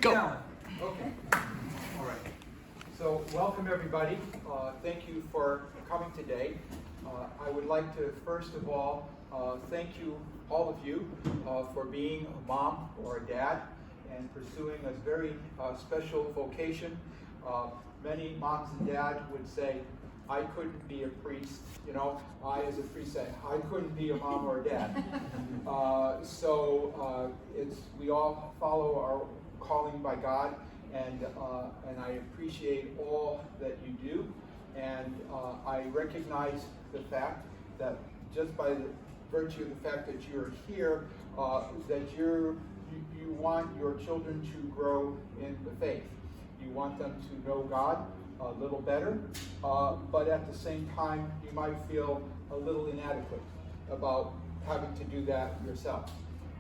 Go. Okay. All right. So welcome everybody. Thank you for coming today. I would like to first of all thank you, all of you, for being a mom or a dad and pursuing a very special vocation. Many moms and dads would say, I couldn't be a priest. You know, I as a priest say, I couldn't be a mom or a dad. We all follow our calling by God, and I appreciate all that you do, and I recognize the fact that just by the virtue of the fact that you're here, that you want your children to grow in the faith. You want them to know God a little better, but at the same time, you might feel a little inadequate about having to do that yourself.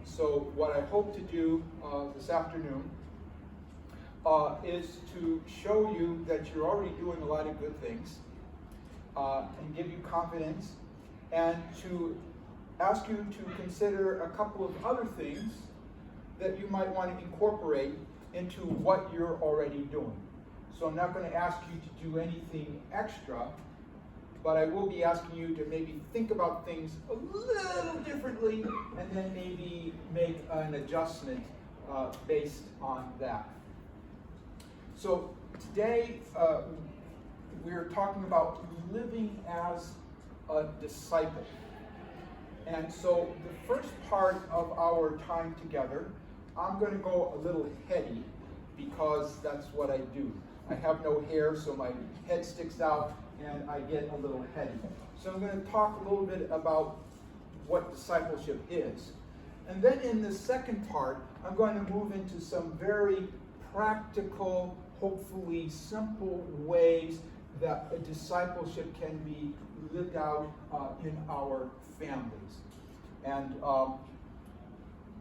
So what I hope to do this afternoon is to show you that you're already doing a lot of good things and give you confidence, and to ask you to consider a couple of other things that you might want to incorporate into what you're already doing. So I'm not going to ask you to do anything extra, but I will be asking you to maybe think about things a little differently and then maybe make an adjustment based on that. So today we're talking about living as a disciple. And so the first part of our time together, I'm going to go a little heady because that's what I do. I have no hair, so my head sticks out and I get a little heady. So I'm going to talk a little bit about what discipleship is. And then in the second part, I'm going to move into some very practical, hopefully simple ways that a discipleship can be lived out in our families. And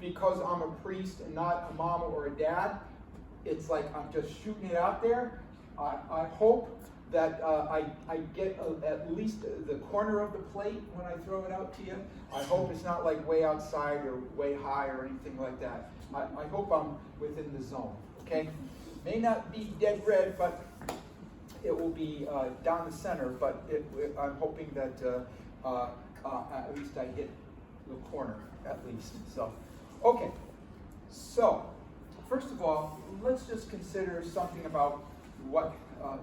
because I'm a priest and not a mom or a dad, it's like I'm just shooting it out there. I hope that I get at least the corner of the plate when I throw it out to you. I hope it's not like way outside or way high or anything like that. I hope I'm within the zone, okay? May not be dead red, but it will be down the center, but I'm hoping that at least I hit the corner, at least. So, okay. So, first of all, let's just consider something about what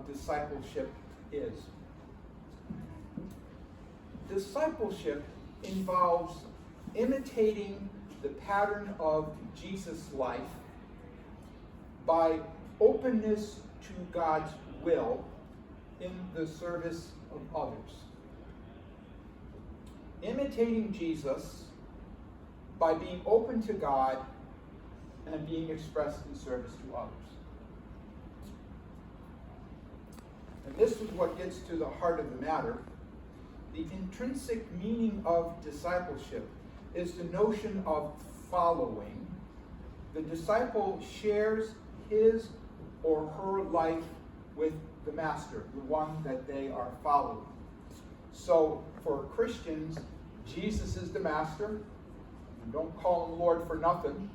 discipleship is. Discipleship involves imitating the pattern of Jesus' life by openness to God's will in the service of others. Imitating Jesus by being open to God and being expressed in service to others. And this is what gets to the heart of the matter. The intrinsic meaning of discipleship is the notion of following. The disciple shares his or her life with the master, the one that they are following. So for Christians, Jesus is the master. Don't call him Lord for nothing.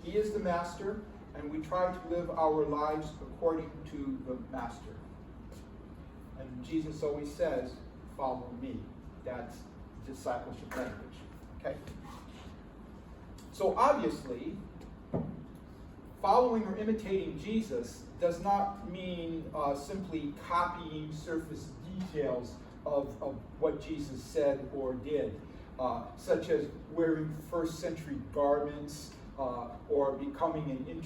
He is the master, and we try to live our lives according to the master. And Jesus always says, follow me. That's discipleship language. Okay? So obviously, following or imitating Jesus does not mean simply copying surface details of what Jesus said or did, such as wearing first century garments or becoming an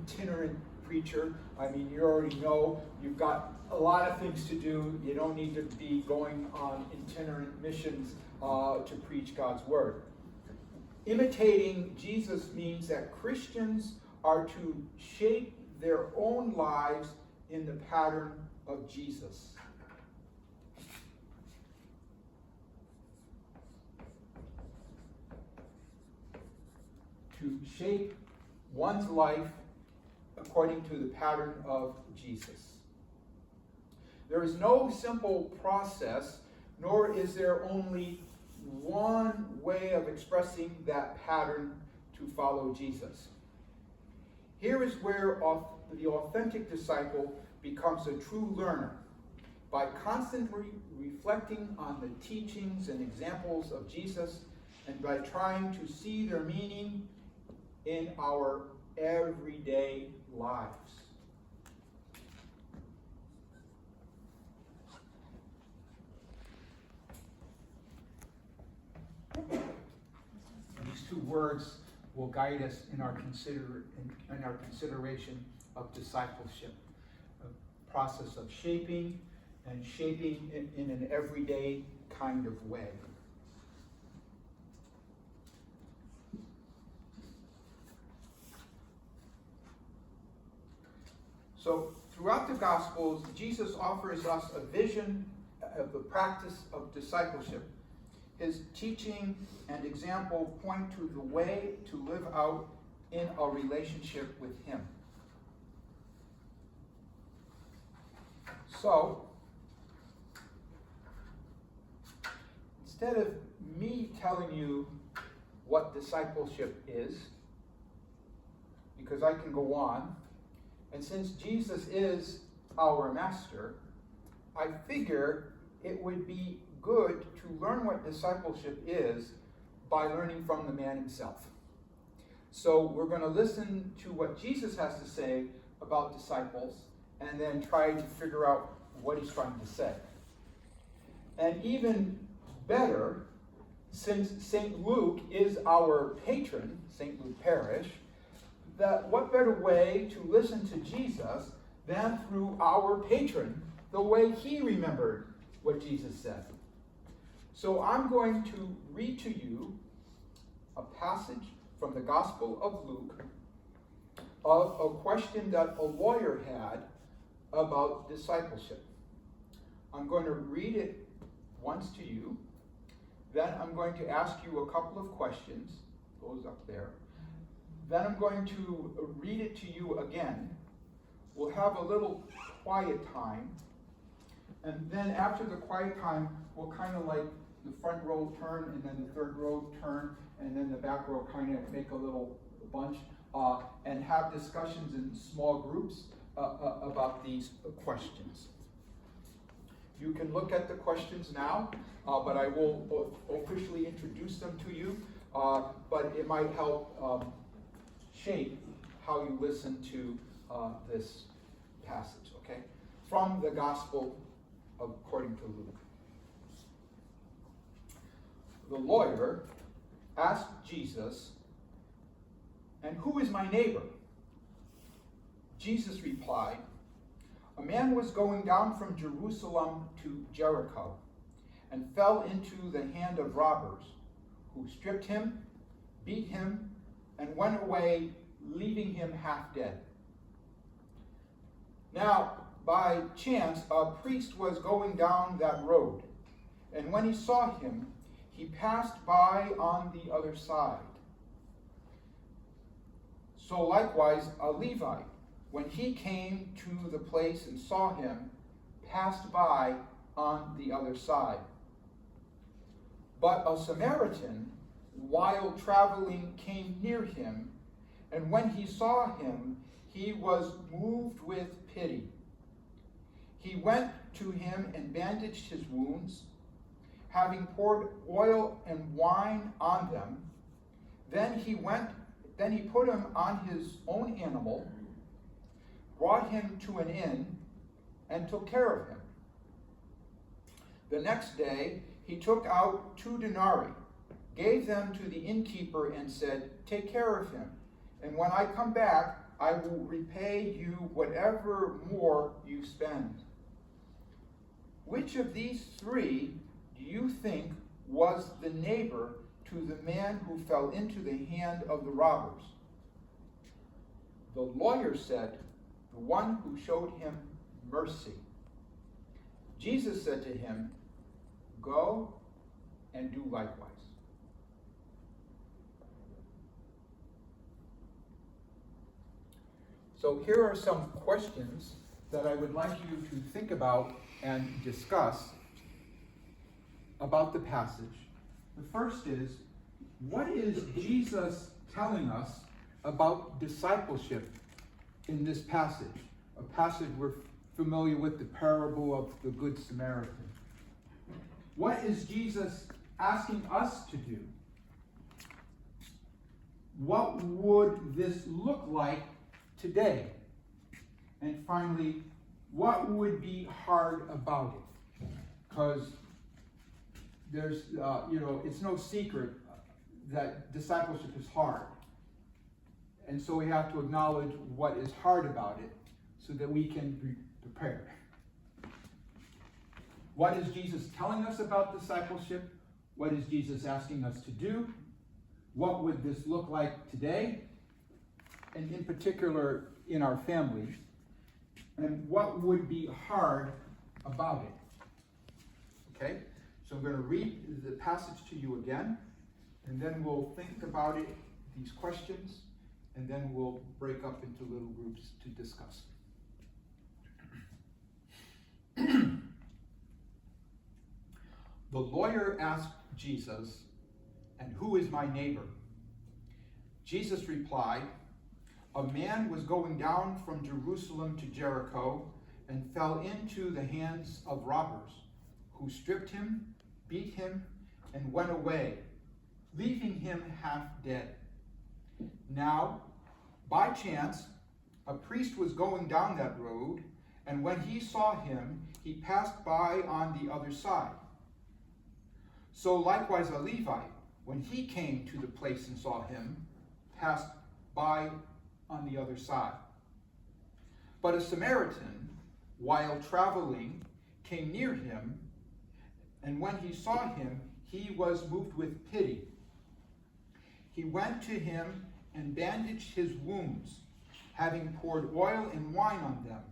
itinerant preacher. I mean, you already know you've got a lot of things to do. You don't need to be going on itinerant missions to preach God's word. Imitating Jesus means that Christians are to shape their own lives in the pattern of Jesus. To shape one's life according to the pattern of Jesus. There is no simple process, nor is there only one way of expressing that pattern to follow Jesus. Here is where the authentic disciple becomes a true learner, by constantly reflecting on the teachings and examples of Jesus and by trying to see their meaning in our everyday lives. These two words will guide us in our consideration of discipleship, a process of shaping and shaping in an everyday kind of way. So throughout the Gospels, Jesus offers us a vision of the practice of discipleship. His teaching and example point to the way to live out in a relationship with him. So, instead of me telling you what discipleship is, because I can go on, and since Jesus is our master, I figure it would be good to learn what discipleship is by learning from the man himself. So we're going to listen to what Jesus has to say about disciples and then try to figure out what he's trying to say. And even better, since St. Luke is our patron, St. Luke Parish, what better way to listen to Jesus than through our patron, the way he remembered what Jesus said. So I'm going to read to you a passage from the Gospel of Luke of a question that a lawyer had about discipleship. I'm going to read it once to you, then I'm going to ask you a couple of questions, goes up there. Then I'm going to read it to you again. We'll have a little quiet time, and then after the quiet time, we'll kind of like the front row turn, and then the third row turn, and then the back row kind of make a little bunch, and have discussions in small groups about these questions. You can look at the questions now, but I will officially introduce them to you, but it might help shape how you listen to this passage, okay? From the Gospel according to Luke. The lawyer asked Jesus, "And who is my neighbor?" Jesus replied, "A man was going down from Jerusalem to Jericho and fell into the hand of robbers, who stripped him, beat him, and went away, leaving him half dead. Now, by chance, a priest was going down that road, and when he saw him, he passed by on the other side. So likewise, a Levite, when he came to the place and saw him, passed by on the other side. But a Samaritan, while traveling, came near him, and when he saw him, he was moved with pity. He went to him and bandaged his wounds, having poured oil and wine on them. Then he put him on his own animal, brought him to an inn, and took care of him. The next day he took out 2 denarii, gave them to the innkeeper, and said, 'Take care of him, and when I come back, I will repay you whatever more you spend.' Which of these 3 do you think was the neighbor to the man who fell into the hand of the robbers?" The lawyer said, "The one who showed him mercy." Jesus said to him, "Go and do likewise." So here are some questions that I would like you to think about and discuss about the passage. The first is, what is Jesus telling us about discipleship in this passage, a passage we're familiar with, the parable of the Good Samaritan. What is Jesus asking us to do? What would this look like today? And finally, what would be hard about it? Because there's, it's no secret that discipleship is hard. And so we have to acknowledge what is hard about it so that we can be prepared. What is Jesus telling us about discipleship? What is Jesus asking us to do? What would this look like today? And in particular, in our families. And what would be hard about it? Okay? So I'm going to read the passage to you again, and then we'll think about it, these questions, and then we'll break up into little groups to discuss. The lawyer asked Jesus, "And who is my neighbor?" Jesus replied, "A man was going down from Jerusalem to Jericho and fell into the hands of robbers, who stripped him, beat him, and went away, leaving him half dead. Now, by chance, a priest was going down that road, and when he saw him, he passed by on the other side. So likewise a Levite, when he came to the place and saw him, passed by on the other side. But a Samaritan, while traveling, came near him, and when he saw him, he was moved with pity. He went to him and bandaged his wounds, having poured oil and wine on them.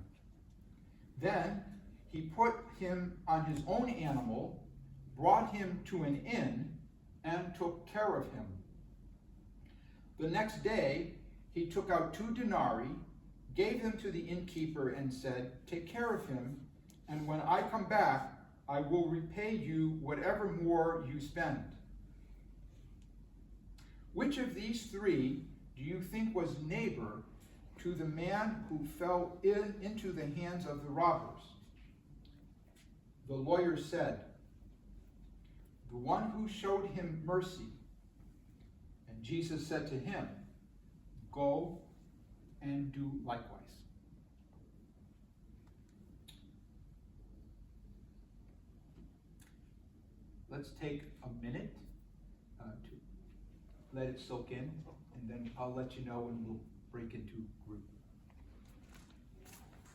Then he put him on his own animal, brought him to an inn, and took care of him. The next day he took out 2 denarii, gave them to the innkeeper, and said, 'Take care of him, and when I come back, I will repay you whatever more you spend.' Which of these 3 do you think was neighbor to the man who fell into the hands of the robbers?" The lawyer said, "The one who showed him mercy." And Jesus said to him, "Go and do likewise." Let's take a minute to let it soak in, and then I'll let you know when we'll break into group.